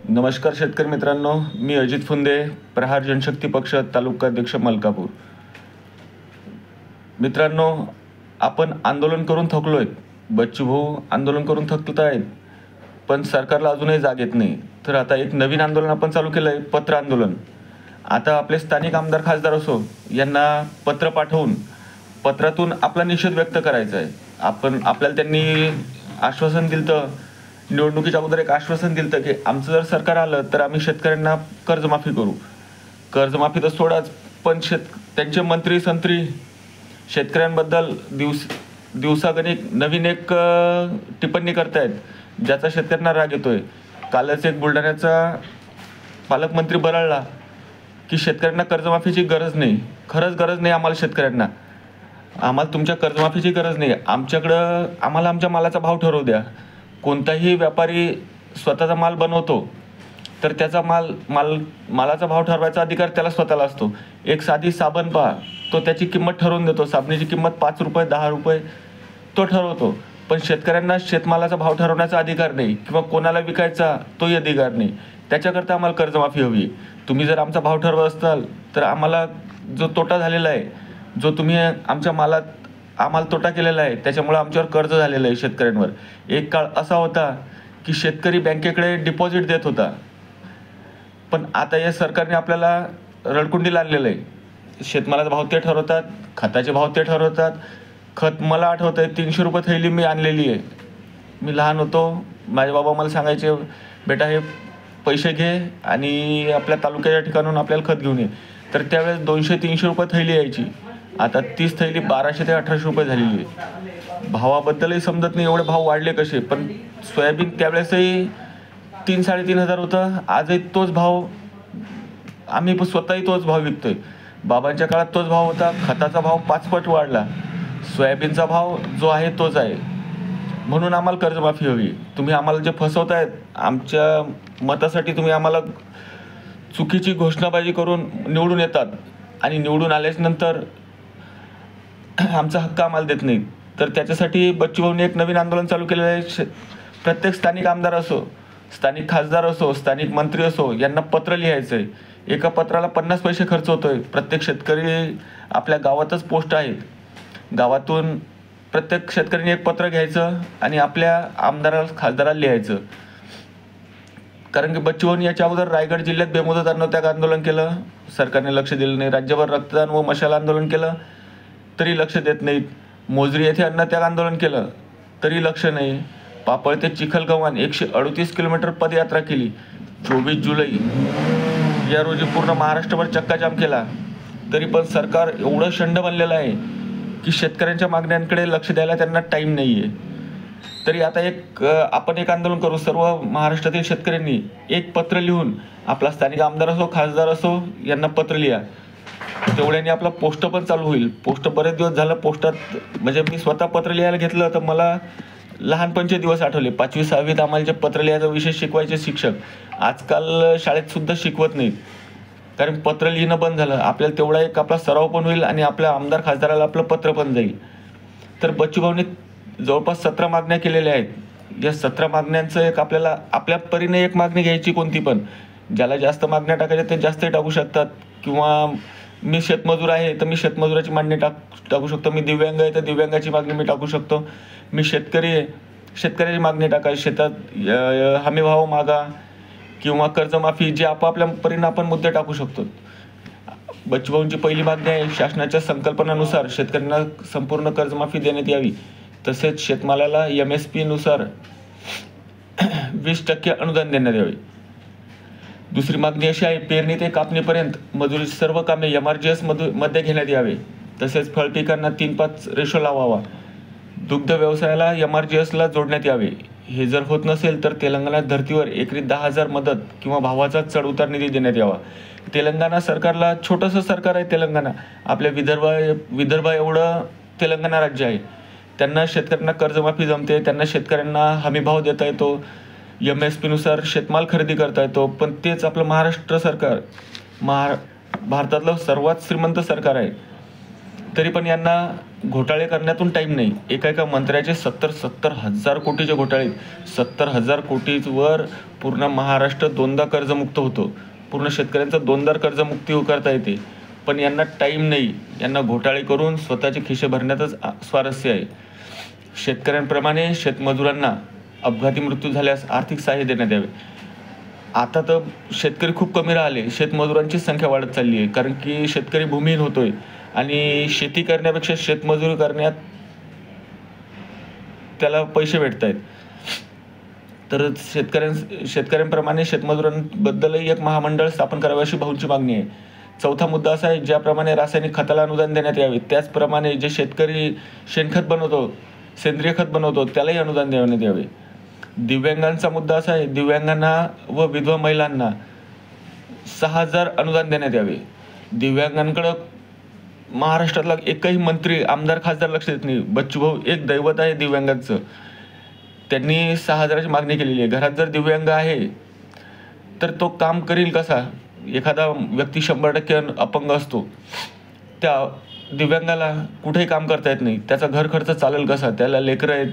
नमस्कार शेतकरी मित्रांनो, मी अजित फुंदे, प्रहार जनशक्ती पक्ष तालुका अध्यक्ष मलकापूर. मित्रांनो, आपण आंदोलन करून थकलोय. बच्चू भाऊ आंदोलन करून थकत आहेत, पण सरकारला अजूनही जाग येत नाही. तर आता एक नवीन आंदोलन आपण चालू केलं आहे, पत्र आंदोलन. आता आपले स्थानिक आमदार खासदार असो यांना पत्र पाठवून पत्रातून आपला निषेध व्यक्त करायचा आहे. आपल्याला त्यांनी आश्वासन दिलं, निवडणुकीच्या अगोदर एक आश्वासन दिलं की आमचं जर सरकार आलं तर आम्ही शेतकऱ्यांना कर्जमाफी करू. कर्जमाफी तर सोडाच, पण त्यांचे मंत्री संत्री शेतकऱ्यांबद्दल दिवसागणिक नवीन एक टिप्पणी करतायत, ज्याचा शेतकऱ्यांना राग येतोय. कालच एक बुलढाण्याचा पालकमंत्री बरळला की शेतकऱ्यांना कर्जमाफीची गरज नाही. खरंच गरज नाही आम्हाला शेतकऱ्यांना. आम्हाला तुमच्या कर्जमाफीची गरज नाही. आम्हाला आमच्या मालाचा भाव ठरवू द्या. कोणताही व्यापारी स्वतःचा माल बनवतो तर त्याचा मालाचा भाव ठरवायचा अधिकार त्याला स्वतःला असतो. एक साधी साबण पहा, तो त्याची किंमत ठरवून देतो. साबणीची किंमत 5 रुपये 10 रुपये तो ठरवतो. पण शेतकऱ्यांना शेतमालाचा भाव ठरवण्याचा अधिकार नाही किंवा कोणाला विकायचा तोही अधिकार नाही. त्याच्याकरता आम्हाला कर्जमाफी हवी. तुम्ही जर आमचा भाव ठरवत असाल तर आम्हाला जो तोटा झालेला आहे, जो तुम्ही आमच्या मालात आम्हाला तोटा केलेला आहे, त्याच्यामुळे आमच्यावर कर्ज झालेलं आहे शेतकऱ्यांवर. एक काळ असा होता की शेतकरी बँकेकडे डिपॉझिट देत होता, पण आता या सरकारने आपल्याला रडकुंडीला आणलेलं आहे. शेतमालाचा भाव ते ठरवतात, खताचे भाव ते ठरवतात. खत मला आठवतं आहे 300 रुपये थैली मी आणलेली आहे. मी लहान होतो, माझे बाबा मला सांगायचे, बेटा हे पैसे घे आणि आपल्या तालुक्याच्या ठिकाणून आपल्याला खत घेऊन ये. तर त्यावेळेस 200-300 रुपये थैली यायची. आता 30 थैली 1200 ते 1800 रुपये झालेली आहे. भावाबद्दलही समजत नाही एवढे भाव वाढले कसे. पण सोयाबीन त्यावेळेसही 3,000-3,500 होतं. आजही तोच भाव, आम्ही स्वतःही तोच भाव विकतोय. बाबांच्या काळात तोच भाव होता. खताचा भाव 5 पट वाढला. सोयाबीनचा भाव जो आहे तोच आहे. म्हणून आम्हाला कर्जमाफी हवी. तुम्ही आम्हाला जे फसवतायत, आमच्या मतासाठी तुम्ही आम्हाला चुकीची घोषणाबाजी करून निवडून येतात आणि निवडून आल्याच नंतर आमचा हक्क आम्हाला देत नाही. तर त्याच्यासाठी बच्चू भाऊंनी एक नवीन आंदोलन चालू केलेलं आहे. प्रत्येक स्थानिक आमदार असो, स्थानिक खासदार असो, स्थानिक मंत्री असो, यांना पत्र लिहायचं आहे. एका पत्राला 50 पैसे खर्च होतोय. प्रत्येक शेतकरी आपल्या गावातच पोस्ट आहेत. गावातून प्रत्येक शेतकऱ्यांनी एक पत्र घ्यायचं आणि आपल्या आमदाराला खासदाराला लिहायचं. कारण की बच्चू भाऊंनी याच्या अगोदर रायगड जिल्ह्यात बेमुदत अन्नत्याग आंदोलन केलं, सरकारने लक्ष दिलं नाही. राज्यभर रक्तदान व मशाल आंदोलन केलं तरी लक्ष देत नाहीत. मोजरी येथे अन्नत्याग आंदोलन केलं तरी लक्ष नाही. पापळ ते चिखलगावान 138 किलोमीटर पदयात्रा केली. 24 जुलै या रोजी पूर्ण महाराष्ट्रभर चक्काजाम केला. तरी पण सरकार एवढं शंड बनलेलं आहे की शेतकऱ्यांच्या मागण्यांकडे लक्ष द्यायला त्यांना टाईम नाही आहे. तरी आता आपण एक आंदोलन करू. सर्व महाराष्ट्रातील शेतकऱ्यांनी एक पत्र लिहून आपला स्थानिक आमदार असो, खासदार असो, यांना पत्र लिहा. तेवढ्याने आपला पोस्ट पण चालू होईल. पोस्ट बरेच दिवस झालं पोस्टात, म्हणजे मी स्वतः पत्र लिहायला घेतलं तर मला लहानपणचे दिवस आठवले. 5वी 6वीत आम्हाला जे पत्र लिहायचा विषय शिकवायचे शिक्षक, आजकाल शाळेत सुद्धा शिकवत नाहीत. कारण पत्र लिहिणं बंद झालं. आपल्याला तेवढा एक आपला सराव पण होईल आणि आपल्या आमदार खासदाराला आपलं पत्र पण जाईल. तर बच्चू भाऊने जवळपास 17 मागण्या केलेल्या आहेत. या 17 मागण्यांचं एक आपल्याला आपल्या परीने एक मागणी घ्यायची कोणती पण. ज्याला जास्त मागण्या टाकायच्या ते जास्तही टाकू शकतात. किंवा मी शेतमजूर आहे तर मी शेतमजुराची मागणी टाकू शकतो. मी दिव्यांग आहे तर दिव्यांगाची मागणी मी टाकू शकतो. मी शेतकरी आहे, शेतकऱ्याची मागणी टाकायची. शेतात हमी भाव मागा किंवा कर्जमाफी, जे आपापल्या परीने आपण मुद्दे टाकू शकतो. बच्चू भाऊंची पहिली मागणी आहे, शासनाच्या संकल्पनानुसार शेतकऱ्यांना संपूर्ण कर्जमाफी देण्यात यावी. तसेच शेतमालाला MSP नुसार 20% अनुदान देण्यात यावे. दुसरी मागणी अशी आहे, पेरणी ते कापणीपर्यंत मजुरीची सर्व कामे MRGS मध्ये घेण्यात यावे. तसेच फळपिकांना 3-5 रेशो लावावा. दुग्ध व्यवसायाला MRGSला जोडण्यात यावे. हे जर होत नसेल तर तेलंगणा धर्तीवर एकरी 10,000 मदत किंवा भावाचा चढउतार निधी देण्यात यावा. तेलंगणा सरकारला, छोटंसं सरकार आहे तेलंगणा, आपल्या विदर्भ एवढं तेलंगणा राज्य आहे. त्यांना शेतकऱ्यांना कर्जमाफी जमते, त्यांना शेतकऱ्यांना हमीभाव देता येतो, MSP नुसार शेतमाल खरेदी करता येतो. पण तेच आपलं महाराष्ट्र सरकार भारतातलं सर्वात श्रीमंत सरकार आहे. तरी पण यांना घोटाळे करण्यातून टाईम नाही. एका मंत्र्याचे 70 हजार कोटीचे घोटाळे, 70,000 कोटीवर पूर्ण महाराष्ट्र दोनदा कर्जमुक्त होतो. पूर्ण शेतकऱ्यांचं दोनदा कर्जमुक्ती करता येते. पण यांना टाईम नाही. यांना घोटाळे करून स्वतःचे खिसे भरण्यातच स्वारस्य आहे. शेतकऱ्यांप्रमाणे शेतमजुरांना अपघाती मृत्यू झाल्यास आर्थिक सहाय्य देण्यात यावे. आता तर शेतकरी खूप कमी राहिले, शेतमजुरांची संख्या वाढत चालली आहे. कारण की शेतकरी भूमिहीन होतोय आणि शेती करण्यापेक्षा शेतमजुरी करण्यात त्याला पैसे भेटत आहेत. तर शेतकऱ्यांप्रमाणे शेतमजुरांबद्दलही एक महामंडळ स्थापन करावे अशी भाऊंची मागणी आहे. चौथा मुद्दा असा आहे, ज्याप्रमाणे रासायनिक खताला अनुदान देण्यात यावे त्याचप्रमाणे जे शेतकरी शेणखत बनवतो, सेंद्रिय खत बनवतो त्यालाही अनुदान देण्यात यावे. दिव्यांगांचा मुद्दा असा आहे, दिव्यांगांना व विधवा महिलांना 6,000 अनुदान देण्यात यावे. दिव्यांगांकडं महाराष्ट्रातला एकही मंत्री, आमदार, खासदार लक्ष देत नाही. बच्चूभाऊ एक दैवत आहे दिव्यांगांचं. त्यांनी 6,000ची मागणी केलेली आहे. घरात जर दिव्यांग आहे तर तो काम करील कसा? एखादा व्यक्ती 100% अपंग असतो, त्या दिव्यांगाला कुठेही काम करता येत नाही. त्याचा घर खर्च चालेल कसा? त्याला लेकरं आहेत,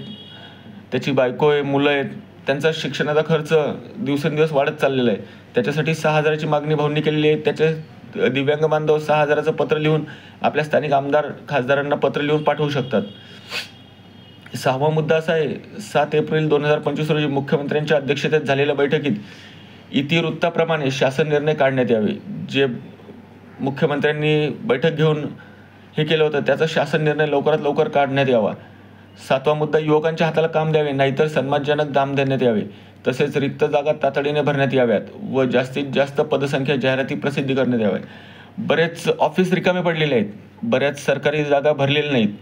त्याची बायको आहे, मुलं आहेत, त्यांचा शिक्षणाचा खर्च दिवसेंदिवस वाढत चाललेला आहे. त्याच्यासाठी 6,000ची मागणी भाऊंनी केलेली आहे. त्याचे दिव्यांग बांधव 6,000चं पत्र लिहून आपल्या स्थानिक आमदार, खासदारांना पत्र लिहून पाठवू शकतात. 6वा मुद्दा असा आहे, 7 एप्रिल 2025 रोजी मुख्यमंत्र्यांच्या अध्यक्षतेत झालेल्या बैठकीत इतिवृत्ताप्रमाणे शासन निर्णय काढण्यात यावे. जे मुख्यमंत्र्यांनी बैठक घेऊन हे केलं होतं त्याचा शासन निर्णय लवकरात लवकर काढण्यात यावा. 7वा मुद्दा, युवकांच्या हाताला काम द्यावे, नाहीतर सन्मानजनक दाम देण्यात यावे. तसेच रिक्त जागा तातडीने भरण्यात याव्यात व जास्तीत जास्त पदसंख्या जाहिराती प्रसिद्ध करण्यात याव्या. बरेच ऑफिस रिकामे पडलेले आहेत, बऱ्याच सरकारी जागा भरलेल्या नाहीत,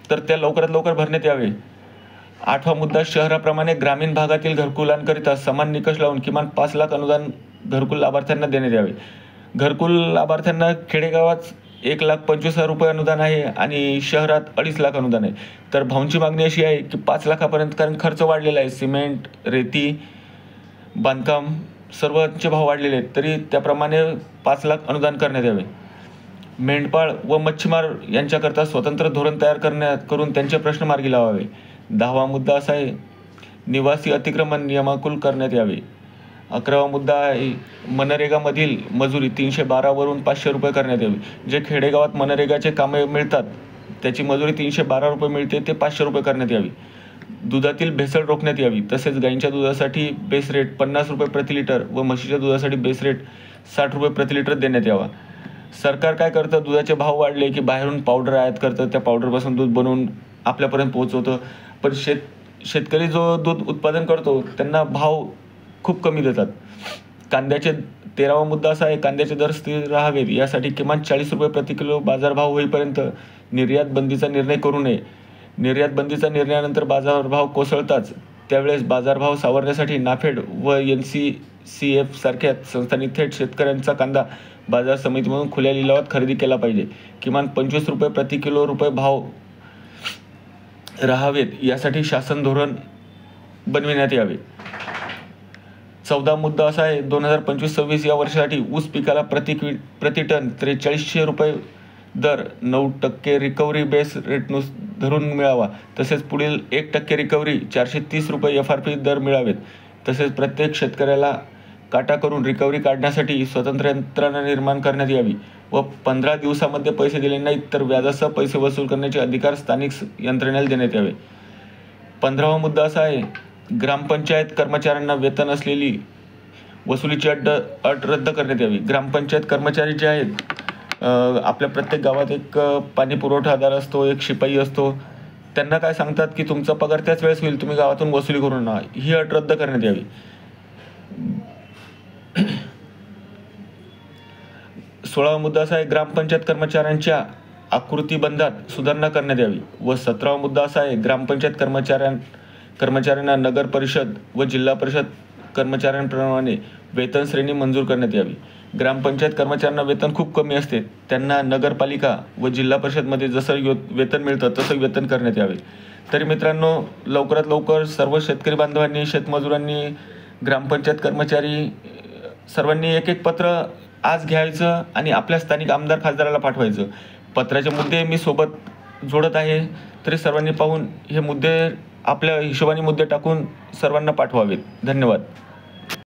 तर त्या लवकरात लवकर भरण्यात यावे. 8वा मुद्दा, शहराप्रमाणे ग्रामीण भागातील घरकुलांकरिता समान निकष लावून किमान 5 लाख अनुदान घरकुल लाभार्थ्यांना देण्यात यावे. घरकुल लाभार्थ्यांना खेडेगावात 1,25,000 रुपये अनुदान आहे आणि शहरात 2.5 लाख अनुदान आहे. तर भाऊंची मागणी अशी आहे की 5 लाखापर्यंत, कारण खर्च वाढलेला आहे, सिमेंट, रेती, बांधकाम सर्वचे भाव वाढलेले आहेत, तरी त्याप्रमाणे 5 लाख अनुदान करण्यात यावे. मेंढपाळ व मच्छीमार यांच्याकरता स्वतंत्र धोरण तयार करून त्यांचे प्रश्न मार्गी लावावे. 10वा मुद्दा असा आहे, निवासी अतिक्रमण नियमाकुल करण्यात यावे. 11वा मुद्दा आहे, मनरेगामधील मजुरी 312 वरून 500 रुपये करण्यात यावी. जे खेडेगावात मनरेगाचे कामे मिळतात त्याची मजुरी 312 रुपये मिळते, ते 500 रुपये करण्यात यावी. दुधातील भेसळ रोखण्यात यावी. तसेच गाईंच्या दुधासाठी बेस रेट 50 रुपये प्रति लिटर व म्हशीच्या दुधासाठी बेस रेट 60 रुपये प्रति लिटर देण्यात यावा. सरकार काय करतं, दुधाचे भाव वाढले की बाहेरून पावडर आयात करतं, त्या पावडरपासून दूध बनवून आपल्यापर्यंत पोहोचवतं. पण शेतकरी जो दूध उत्पादन करतो त्यांना भाव खूप कमी देतात. कांद्याचे 13वा मुद्दा असा आहे, कांद्याचे दर स्थिर राहावेत यासाठी किमान 40 रुपये प्रति किलो बाजारभाव होईपर्यंत निर्यात बंदीचा निर्णय करू नये. निर्यात बंदीचा निर्णयानंतर बाजारभाव कोसळताच त्यावेळेस बाजारभाव सावरण्यासाठी नाफेड व NCCF सारख्या संस्थांनी थेट शेतकऱ्यांचा कांदा बाजार समितीमधून खुल्या लिलावात खरेदी केला पाहिजे. किमान 25 रुपये प्रति किलो भाव राहावेत यासाठी शासन धोरण बनविण्यात यावे. 14 मुद्दा असा आहे, 2025-26 या वर्षासाठी ऊस पिकाला प्रति टन 4300 रुपये दर 9% रिकव्हरी बेस रेट धरून मिळावा. तसेच पुढील 1% रिकव्हरी 430 रुपये FRP दर मिळावेत. तसेच प्रत्येक शेतकऱ्याला काटा करून रिकव्हरी काढण्यासाठी स्वतंत्र यंत्रणा निर्माण करण्यात यावी व 15 दिवसामध्ये पैसे दिले नाहीत तर व्याजासह पैसे वसूल करण्याचे अधिकार स्थानिक यंत्रणेला देण्यात यावे. 15वा मुद्दा असा आहे, ग्रामपंचायत कर्मचाऱ्यांना वेतन असलेली वसुलीची अट रद्द करण्यात यावी. ग्रामपंचायत कर्मचारी जे आहेत, आपल्या प्रत्येक गावात एक पाणी पुरवठादार असतो, एक शिपाई असतो, त्यांना काय सांगतात की तुमचा पगार त्याच वेळेस होईल, तुम्ही गावातून वसुली करू नका. ही अट रद्द करण्यात यावी. 16वा मुद्दा असा आहे, ग्रामपंचायत कर्मचाऱ्यांच्या आकृतीबंधात सुधारणा करण्यात यावी. व 17वा मुद्दा असा आहे, ग्रामपंचायत कर्मचाऱ्यांना नगर परिषद व जिल्हा परिषद कर्मचाऱ्यांप्रमाणे वेतन श्रेणी मंजूर करण्यात यावी. ग्रामपंचायत कर्मचाऱ्यांना वेतन खूप कमी असते, त्यांना नगरपालिका व जिल्हा परिषदमध्ये जसं वेतन मिळतं तसं वेतन करण्यात यावे. तरी मित्रांनो, लवकरात लवकर सर्व शेतकरी बांधवांनी, शेतमजुरांनी, ग्रामपंचायत कर्मचारी सर्वांनी एक पत्र आज घ्यायचं आणि आपल्या स्थानिक आमदार खासदाराला पाठवायचं. पत्राचे मुद्दे मी सोबत जोडत आहे, तरी सर्वांनी पाहून हे मुद्दे आपल्या हिशोबाने मुद्दे टाकून सर्वांना पाठवावेत. धन्यवाद.